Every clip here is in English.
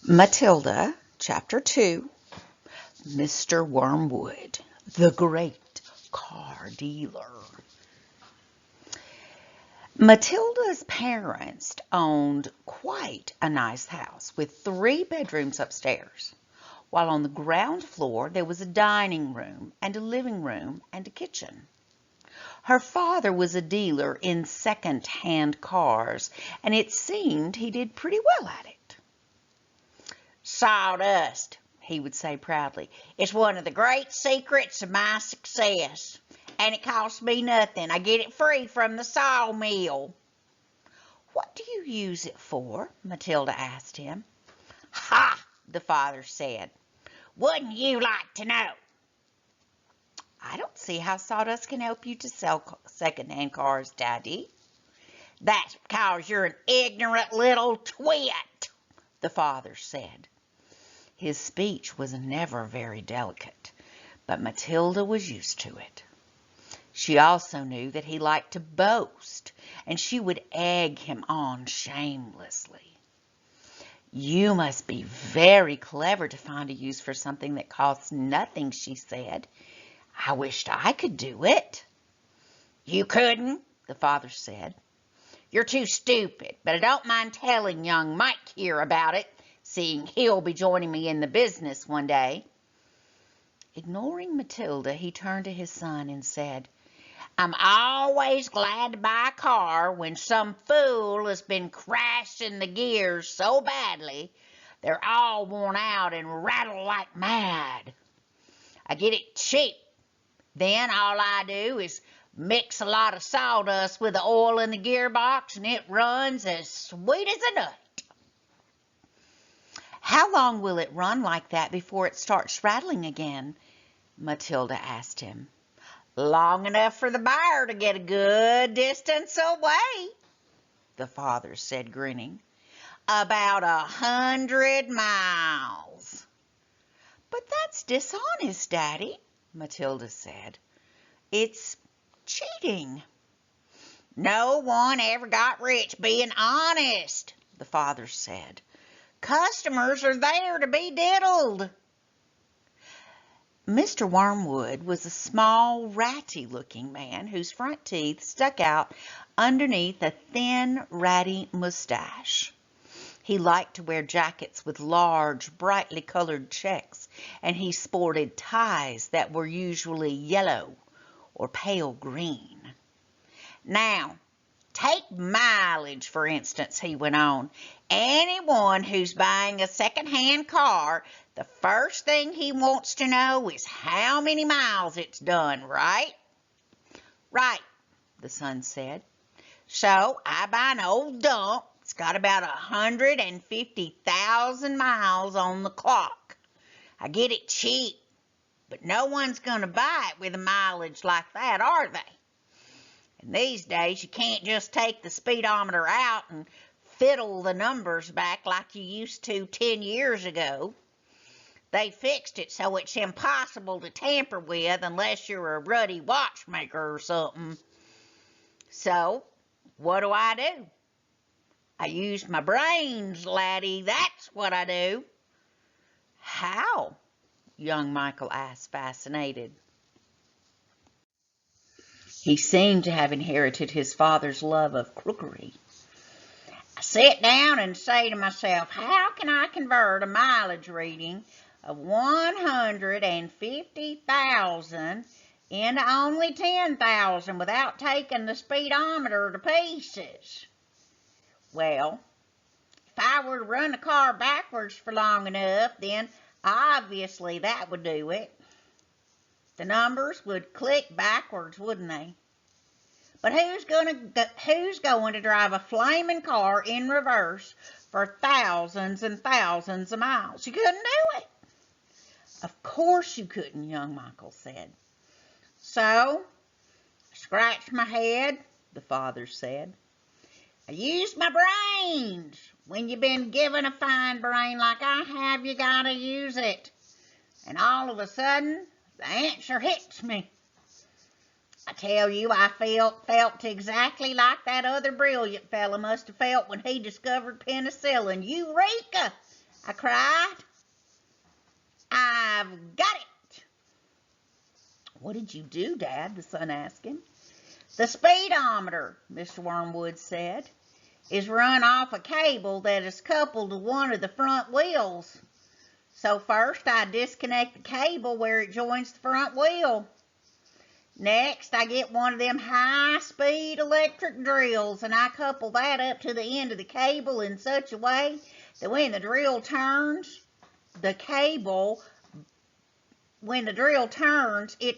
Matilda Chapter 2. Mr. Wormwood, the Great Car Dealer. Matilda's parents owned quite a nice house with 3 bedrooms upstairs, while on the ground floor there was a dining room and a living room and a kitchen. Her father was a dealer in second-hand cars, and it seemed he did pretty well at it. "Sawdust," he would say proudly, "is one of the great secrets of my success, and it costs me nothing. I get it free from the sawmill." "What do you use it for?" Matilda asked him. "Ha!" the father said. "Wouldn't you like to know?" "I don't see how sawdust can help you to sell second-hand cars, Daddy." "That's because you're an ignorant little twit," the father said. His speech was never very delicate, but Matilda was used to it. She also knew that he liked to boast, and she would egg him on shamelessly. "You must be very clever to find a use for something that costs nothing," she said. "I wished I could do it." "You couldn't," the father said. "You're too stupid, but I don't mind telling young Mike here about it, seeing he'll be joining me in the business one day." Ignoring Matilda, he turned to his son and said, "I'm always glad to buy a car when some fool has been crashing the gears so badly they're all worn out and rattle like mad. I get it cheap. Then all I do is mix a lot of sawdust with the oil in the gearbox and it runs as sweet as a nut." "How long will it run like that before it starts rattling again?" Matilda asked him. "Long enough for the buyer to get a good distance away," the father said, grinning. "About 100 miles. "But that's dishonest, Daddy," Matilda said. "It's cheating." "No one ever got rich being honest," the father said. "Customers are there to be diddled." Mr. Wormwood was a small, ratty-looking man whose front teeth stuck out underneath a thin, ratty mustache. He liked to wear jackets with large, brightly colored checks, and he sported ties that were usually yellow or pale green. "Now, take mileage, for instance," he went on. "Anyone who's buying a second-hand car, the first thing he wants to know is how many miles it's done, right?" "Right," the son said. "So I buy an old dump. It's got about 150,000 miles on the clock. I get it cheap, but no one's going to buy it with a mileage like that, are they? And these days, you can't just take the speedometer out and fiddle the numbers back like you used to 10 years ago. They fixed it so it's impossible to tamper with unless you're a ruddy watchmaker or something. So, what do? I use my brains, laddie, that's what I do." "How?" young Michael asked, fascinated. He seemed to have inherited his father's love of crookery. "I sit down and say to myself, how can I convert a mileage reading of 150,000 into only 10,000 without taking the speedometer to pieces? Well, if I were to run the car backwards for long enough, then obviously that would do it. The numbers would click backwards, wouldn't they? But who's going to drive a flaming car in reverse for thousands and thousands of miles? You couldn't do it." "Of course you couldn't," young Michael said. "So, I scratched my head," the father said. "I used my brains. When you've been given a fine brain like I have, you gotta use it. And all of a sudden, the answer hits me. I tell you, I felt exactly like that other brilliant fella must have felt when he discovered penicillin. Eureka! I cried. I've got it. What did you do, Dad? The son asked him. The speedometer, Mr. Wormwood said, is run off a cable that is coupled to one of the front wheels. So first I disconnect the cable where it joins the front wheel. Next, I get one of them high-speed electric drills and I couple that up to the end of the cable in such a way that when the drill turns, it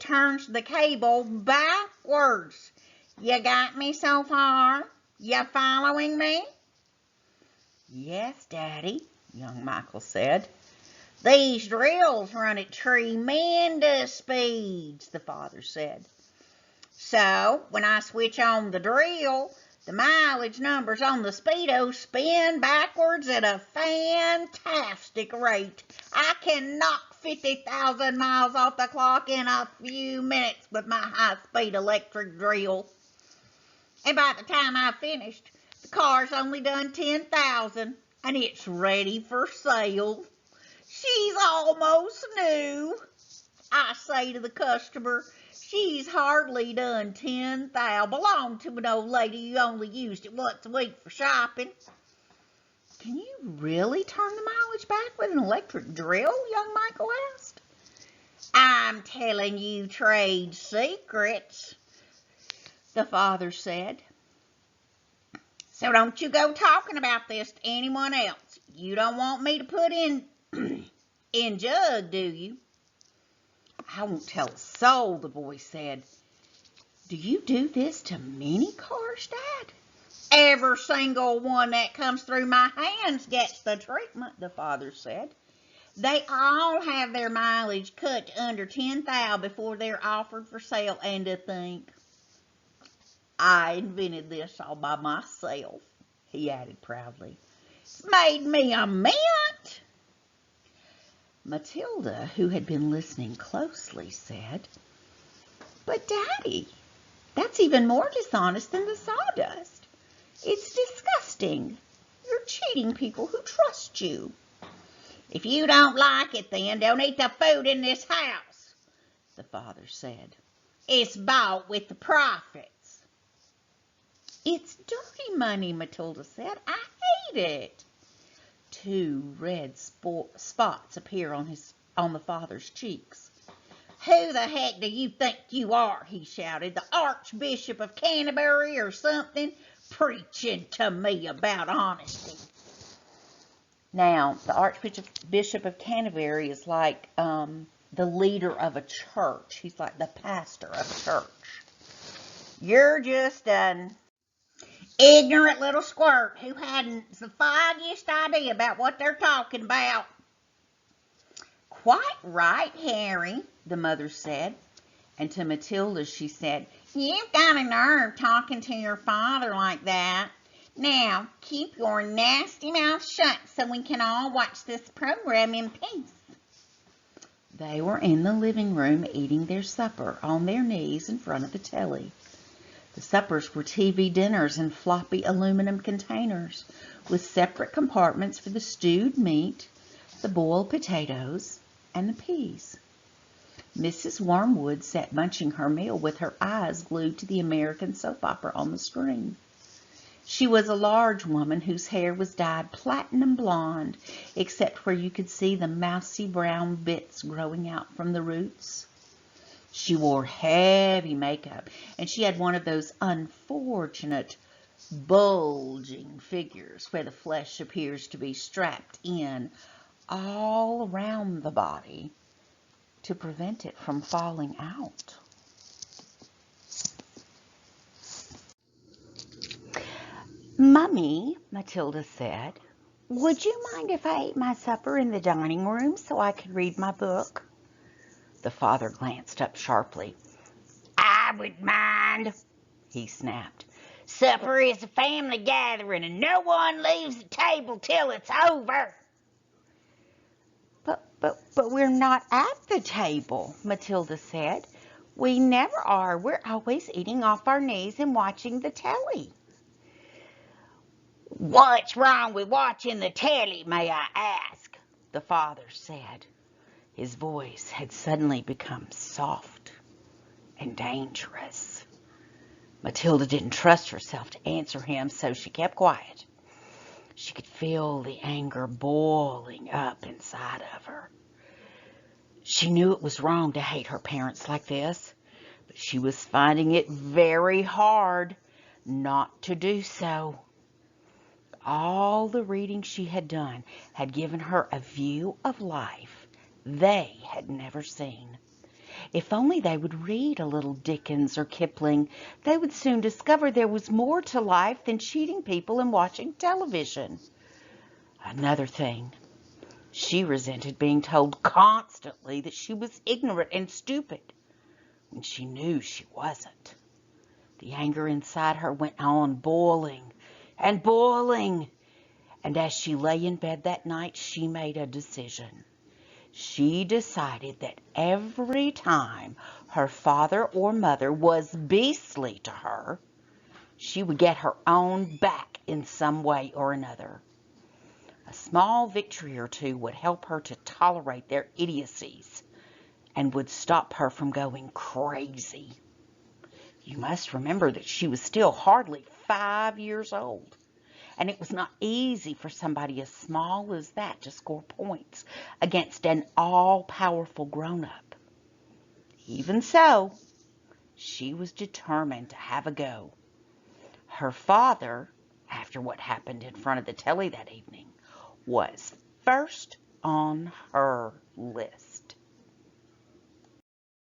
turns the cable backwards. You got me so far? You following me? Yes, Daddy, young Michael said. These drills run at tremendous speeds, the father said. So, when I switch on the drill, the mileage numbers on the speedo spin backwards at a fantastic rate. I can knock 50,000 miles off the clock in a few minutes with my high-speed electric drill. And by the time I've finished, the car's only done 10,000 and it's ready for sale. She's almost new, I say to the customer. She's hardly done 10,000. Belonged to an old lady who only used it once a week for shopping. Can you really turn the mileage back with an electric drill? Young Michael asked. I'm telling you trade secrets, the father said. So don't you go talking about this to anyone else. You don't want me to put in jug, do you? I won't tell a soul, the boy said. Do you do this to many cars, Dad? Every single one that comes through my hands gets the treatment, the father said. They all have their mileage cut to under 10,000 before they're offered for sale. And to think, I invented this all by myself, he added proudly. It's made me a mint. Matilda, who had been listening closely, said, But Daddy, that's even more dishonest than the sawdust. It's disgusting. You're cheating people who trust you. If you don't like it, then don't eat the food in this house, the father said. It's bought with the profits. It's dirty money, Matilda said. I hate it. 2 red spots appear on the father's cheeks. Who the heck do you think you are? He shouted. The Archbishop of Canterbury or something? Preaching to me about honesty. Now, the Archbishop of Canterbury is like the leader of a church. He's like the pastor of a church. You're just an ignorant little squirt who hadn't the foggiest idea about what they're talking about. Quite right, Harry, the mother said. And to Matilda she said, You've got a nerve talking to your father like that. Now, keep your nasty mouth shut so we can all watch this program in peace. They were in the living room eating their supper on their knees in front of the telly. The suppers were TV dinners in floppy aluminum containers with separate compartments for the stewed meat, the boiled potatoes, and the peas. Mrs. Wormwood sat munching her meal with her eyes glued to the American soap opera on the screen. She was a large woman whose hair was dyed platinum blonde, except where you could see the mousy brown bits growing out from the roots. She wore heavy makeup, and she had one of those unfortunate bulging figures where the flesh appears to be strapped in all around the body to prevent it from falling out. Mummy, Matilda said, would you mind if I ate my supper in the dining room so I could read my book? The father glanced up sharply. I would mind, he snapped. Supper is a family gathering and no one leaves the table till it's over. But we're not at the table, Matilda said. We never are. We're always eating off our knees and watching the telly. What's wrong with watching the telly, may I ask? the father said. His voice had suddenly become soft and dangerous. Matilda didn't trust herself to answer him, so she kept quiet. She could feel the anger boiling up inside of her. She knew it was wrong to hate her parents like this, but she was finding it very hard not to do so. All the reading she had done had given her a view of life they had never seen. If only they would read a little Dickens or Kipling, they would soon discover there was more to life than cheating people and watching television. Another thing, she resented being told constantly that she was ignorant and stupid when she knew she wasn't. The anger inside her went on boiling and boiling, and as she lay in bed that night, she made a decision. She decided that every time her father or mother was beastly to her, she would get her own back in some way or another. A small victory or two would help her to tolerate their idiocies and would stop her from going crazy. You must remember that she was still hardly 5 years old, and it was not easy for somebody as small as that to score points against an all-powerful grown-up. Even so, she was determined to have a go. Her father, after what happened in front of the telly that evening, was first on her list.